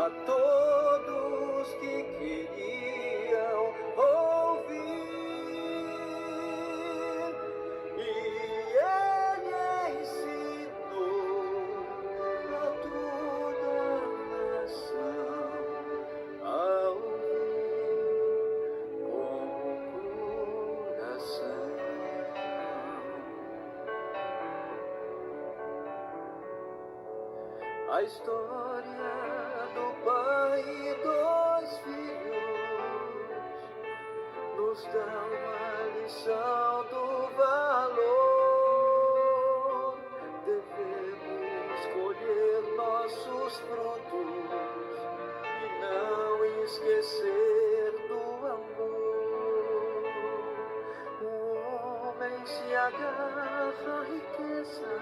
a todos que queriam ouvir, e ele ensinou a toda a nação a ouvir com o coração. A história do pai e dos filhos nos dá uma lição do valor. Devemos colher nossos frutos e não esquecer do amor. O homem se agarra à riqueza,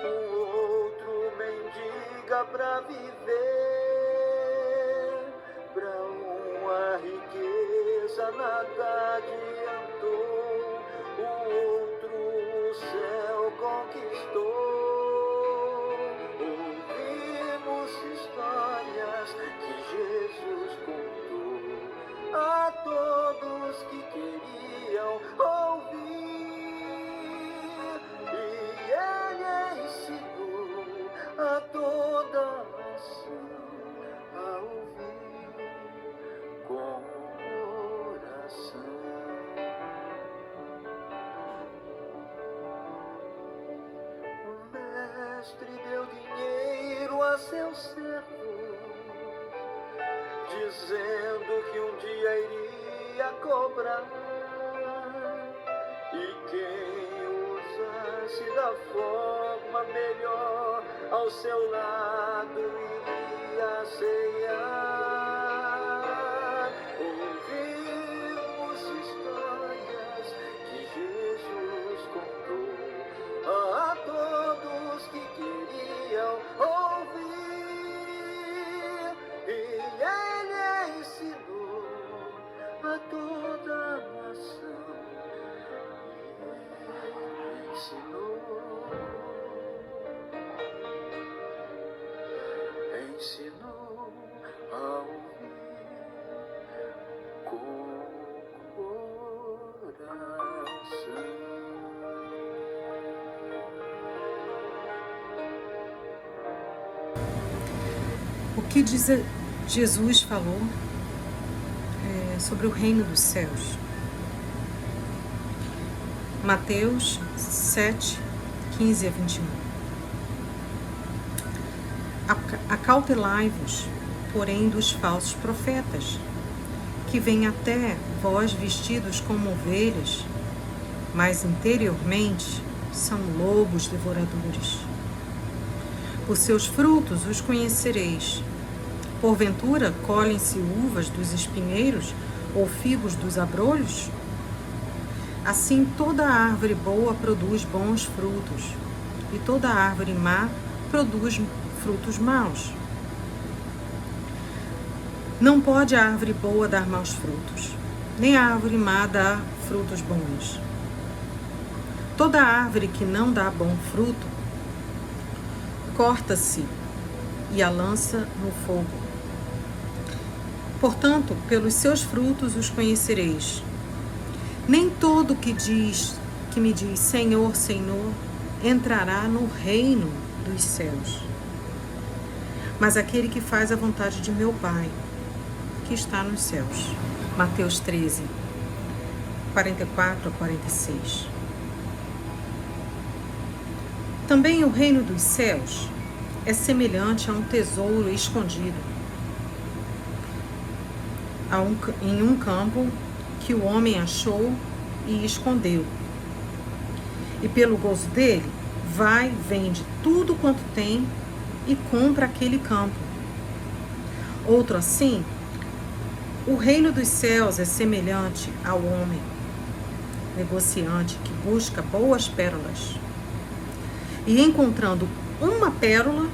o outro mendiga pra viver. Pra uma riqueza nada adiantou, o outro o céu conquistou. Ouvimos histórias que Jesus contou a todos que queriam ouvir, e ele ensinou a toda a nação a ouvir com o coração. O mestre deu dinheiro a seus servos, dizendo que um dia iria cobrar, e quem usasse da forma melhor ao seu lado iria ceiar. Ouvimos histórias que Jesus contou a todos que queriam ouvir, e ele ensinou a toda a nação. Ensinou a ouvir com o coração. O que Jesus falou sobre o reino dos céus? Mateus 7, 15 a 21. Acautelai-vos, porém, dos falsos profetas, que vêm até vós vestidos como ovelhas, mas interiormente são lobos devoradores. Por seus frutos os conhecereis. Porventura colhem-se uvas dos espinheiros ou figos dos abrolhos? Assim toda árvore boa produz bons frutos, e toda árvore má produz frutos maus. Não pode a árvore boa dar maus frutos, nem a árvore má dar frutos bons. Toda árvore que não dá bom fruto, corta-se e a lança no fogo. Portanto, pelos seus frutos os conhecereis. Nem todo que me diz Senhor, Senhor, entrará no reino dos céus, mas aquele que faz a vontade de meu Pai, que está nos céus. Mateus 13, 44 a 46. Também o reino dos céus é semelhante a um tesouro escondido em um campo que o homem achou e escondeu. E pelo gozo dele, vai, vende tudo quanto tem e compra aquele campo. Outro assim, o reino dos céus é semelhante ao homem negociante que busca boas pérolas. E encontrando uma pérola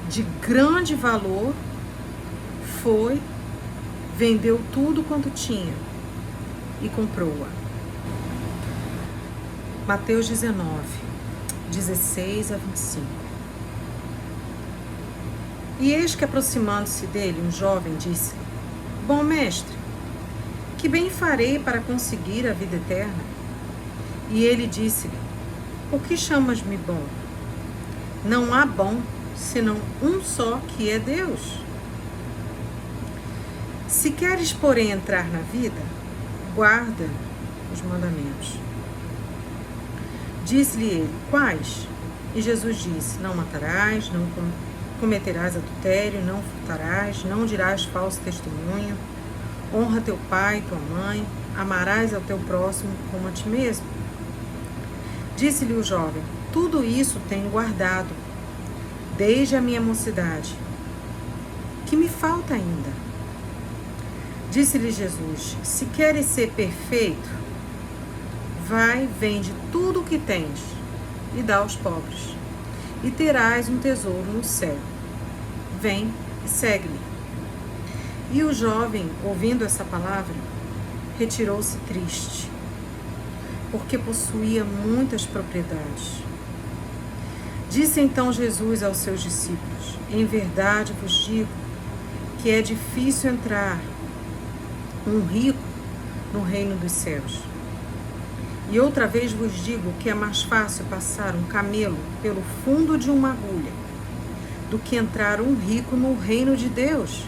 de grande valor, foi, vendeu tudo quanto tinha e comprou-a. Mateus 19, 16 a 25. E eis que, aproximando-se dele, um jovem disse: Bom mestre, que bem farei para conseguir a vida eterna? E ele disse-lhe: Por que chamas-me bom? Não há bom, senão um só, que é Deus. Se queres, porém, entrar na vida, guarda os mandamentos. Disse-lhe ele: Quais? E Jesus disse: Não matarás, não cometerás adultério, não furtarás, não dirás falso testemunho, honra teu pai e tua mãe, amarás ao teu próximo como a ti mesmo. Disse-lhe o jovem: Tudo isso tenho guardado, desde a minha mocidade. Que me falta ainda? Disse-lhe Jesus: Se queres ser perfeito, vai, vende tudo o que tens e dá aos pobres, e terás um tesouro no céu. Vem e segue-me. E o jovem, ouvindo essa palavra, retirou-se triste, porque possuía muitas propriedades. Disse então Jesus aos seus discípulos: Em verdade vos digo que é difícil entrar um rico no reino dos céus. E outra vez vos digo que é mais fácil passar um camelo pelo fundo de uma agulha do que entrar um rico no reino de Deus.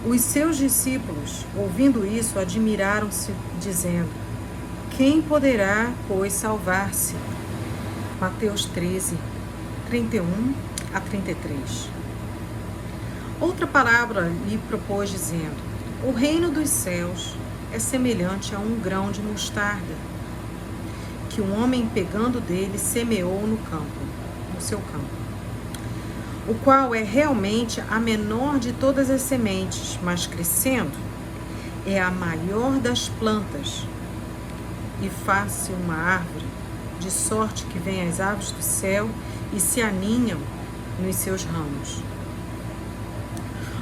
Os seus discípulos, ouvindo isso, admiraram-se, dizendo: Quem poderá, pois, salvar-se? Mateus 13, 31 a 33. Outra palavra lhe propôs, dizendo: O reino dos céus é semelhante a um grão de mostarda, que um homem, pegando dele, semeou no seu campo, o qual é realmente a menor de todas as sementes, mas crescendo é a maior das plantas, e faz-se uma árvore, de sorte que vêm as aves do céu e se aninham nos seus ramos.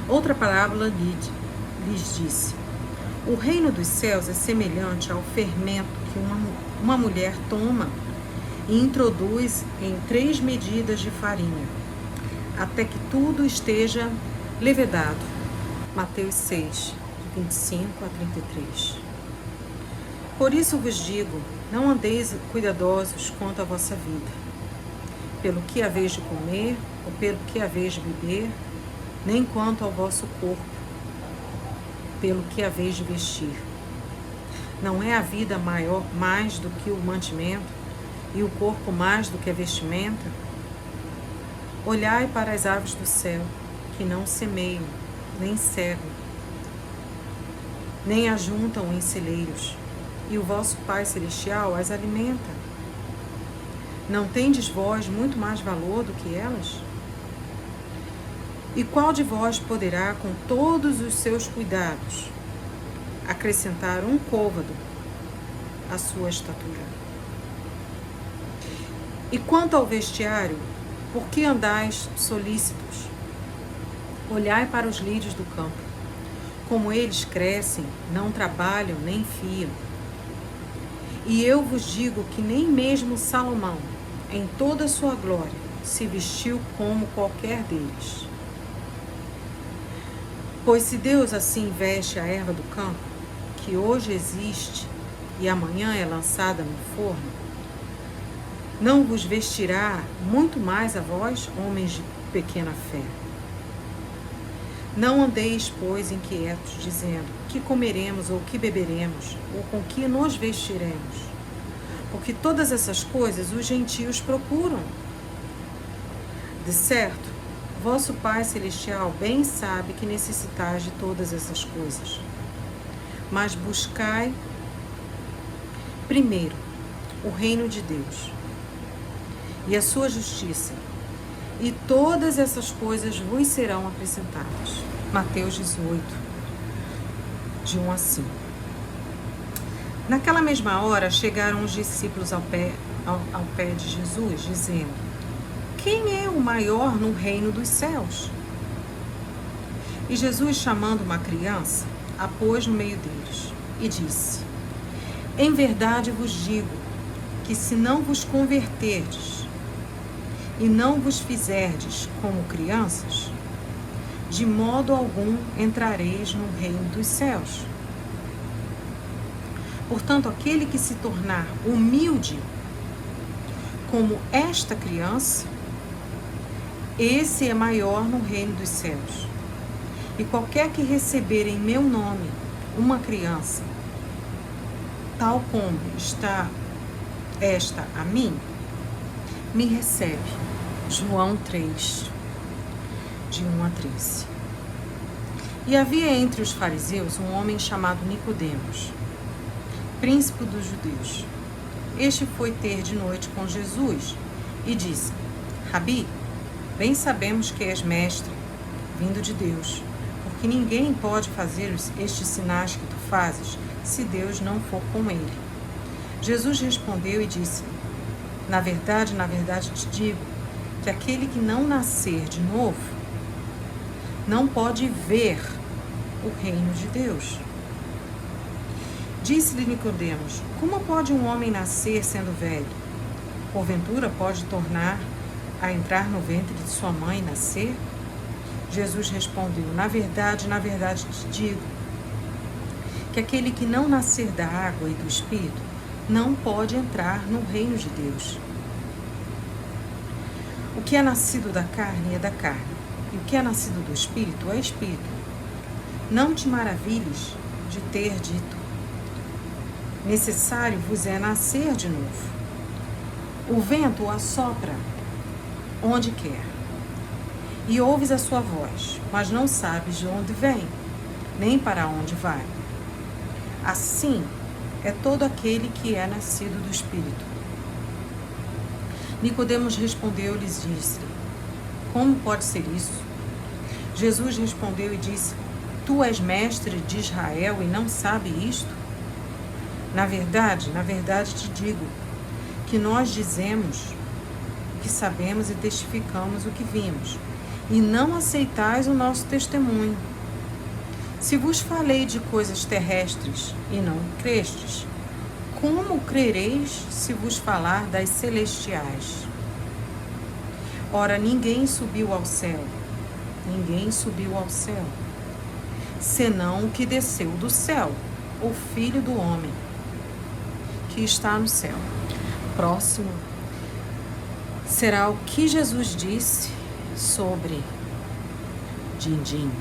Outra parábola lhes disse: O reino dos céus é semelhante ao fermento que uma mulher toma e introduz em 3 medidas de farinha, até que tudo esteja levedado. Mateus 6, 25 a 33. Por isso vos digo, não andeis cuidadosos quanto à vossa vida, pelo que haveis de comer ou pelo que haveis de beber, nem quanto ao vosso corpo, pelo que haveis de vestir. Não é a vida mais do que o mantimento, e o corpo mais do que a vestimenta? Olhai para as aves do céu, que não semeiam, nem cegam, nem ajuntam em celeiros, e o vosso Pai Celestial as alimenta. Não tendes vós muito mais valor do que elas? E qual de vós poderá, com todos os seus cuidados, acrescentar um côvado à sua estatura? E quanto ao vestiário, por que andais solícitos? Olhai para os lírios do campo, como eles crescem, não trabalham nem fiam. E eu vos digo que nem mesmo Salomão, em toda a sua glória, se vestiu como qualquer deles. Pois se Deus assim veste a erva do campo, que hoje existe e amanhã é lançada no forno, não vos vestirá muito mais a vós, homens de pequena fé? Não andeis, pois, inquietos, dizendo: que comeremos, ou que beberemos, ou com que nos vestiremos? Porque todas essas coisas os gentios procuram. De certo, vosso Pai Celestial bem sabe que necessitais de todas essas coisas. Mas buscai primeiro o reino de Deus e a sua justiça, e todas essas coisas vos serão acrescentadas. Mateus 18, de 1 a 5. Naquela mesma hora chegaram os discípulos ao pé de Jesus, dizendo: Quem é o maior no reino dos céus? E Jesus, chamando uma criança, a pôs no meio deles e disse: Em verdade vos digo que, se não vos converterdes e não vos fizerdes como crianças, de modo algum entrareis no reino dos céus. Portanto, aquele que se tornar humilde como esta criança, esse é maior no reino dos céus. E qualquer que receber em meu nome uma criança, tal como está esta a mim, me recebe. João 3, de 1 a 13. E havia entre os fariseus um homem chamado Nicodemos, príncipe dos judeus. Este foi ter de noite com Jesus e disse: Rabi, bem sabemos que és mestre, vindo de Deus, porque ninguém pode fazer estes sinais que tu fazes, se Deus não for com ele. Jesus respondeu e disse: na verdade te digo, que aquele que não nascer de novo, não pode ver o reino de Deus. Disse-lhe Nicodemos: como pode um homem nascer sendo velho? Porventura pode tornar a entrar no ventre de sua mãe e nascer? Jesus respondeu: na verdade te digo, que aquele que não nascer da água e do Espírito não pode entrar no reino de Deus. O que é nascido da carne é da carne, e o que é nascido do Espírito é Espírito. Não te maravilhes de ter dito: necessário vos é nascer de novo. O vento assopra onde quer, e ouves a sua voz, mas não sabes de onde vem, nem para onde vai. Assim é todo aquele que é nascido do Espírito. Nicodemos respondeu-lhes e disse: como pode ser isso? Jesus respondeu e disse: tu és mestre de Israel e não sabe isto? Na verdade te digo, que nós dizemos o que sabemos e testificamos o que vimos, e não aceitais o nosso testemunho. Se vos falei de coisas terrestres e não crestes, como crereis se vos falar das celestiais? Ora, ninguém subiu ao céu, senão o que desceu do céu, o Filho do Homem, que está no céu. Próximo será o que Jesus disse sobre Din-din.